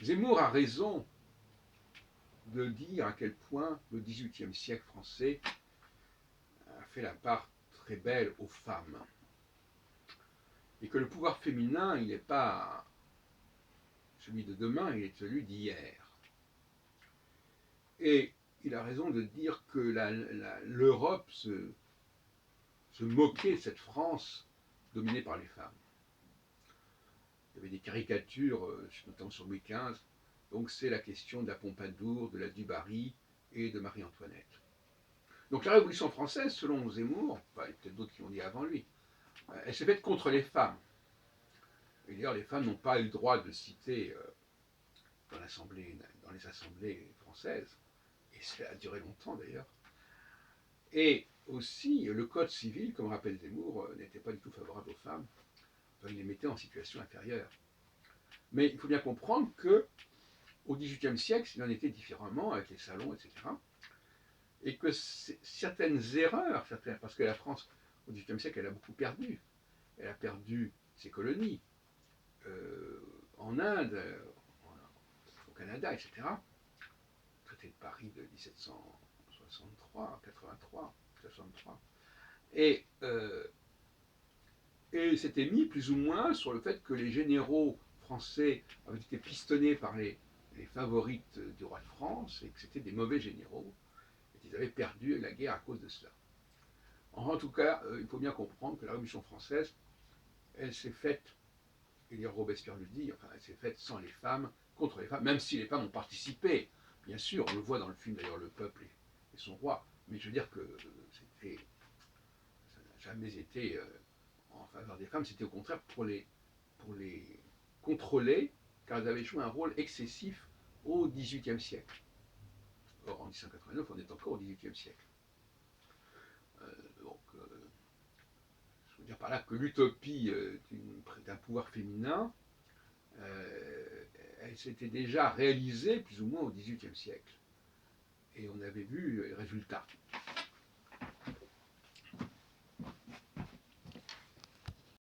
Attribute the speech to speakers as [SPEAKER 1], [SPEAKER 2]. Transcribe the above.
[SPEAKER 1] Zemmour a raison de dire à quel point le XVIIIe siècle français a fait la part très belle aux femmes. Et que le pouvoir féminin, il n'est pas celui de demain, il est celui d'hier. Et il a raison de dire que l'Europe se moquait de cette France dominée par les femmes. Il y avait des caricatures, notamment sur Louis XV. Donc c'est la question de la Pompadour, de la Dubarry et de Marie-Antoinette. Donc la Révolution française, selon Zemmour, enfin, il y a peut-être d'autres qui l'ont dit avant lui, elle s'est faite contre les femmes. Et d'ailleurs, les femmes n'ont pas eu le droit de citer dans les assemblées françaises, et cela a duré longtemps d'ailleurs. Et aussi, le code civil, comme rappelle Zemmour, n'était pas du tout favorable aux femmes. Enfin, il les mettait en situation inférieure. Mais il faut bien comprendre que au XVIIIe siècle, il en était différemment avec les salons, etc. Et que certaines erreurs, parce que la France, au XVIIIe siècle, elle a beaucoup perdu. Elle a perdu ses colonies en Inde, au Canada, etc. Le traité de Paris de 1763, 83, 63. Et c'était mis plus ou moins sur le fait que les généraux français avaient été pistonnés par les favorites du roi de France et que c'était des mauvais généraux et qu'ils avaient perdu la guerre à cause de cela. En tout cas, il faut bien comprendre que la Révolution française, elle s'est faite, et d'ailleurs Robespierre le dit, enfin, elle s'est faite sans les femmes, contre les femmes, même si les femmes ont participé. Bien sûr, on le voit dans le film d'ailleurs, Le Peuple et son roi. Mais je veux dire que ça n'a jamais été en faveur des femmes, c'était au contraire pour les contrôler, car elles avaient joué un rôle excessif au XVIIIe siècle. Or, en 1789, on est encore au XVIIIe siècle. Donc, je veux dire par là que l'utopie d'un pouvoir féminin, elle s'était déjà réalisée plus ou moins au XVIIIe siècle. Et on avait vu les résultats.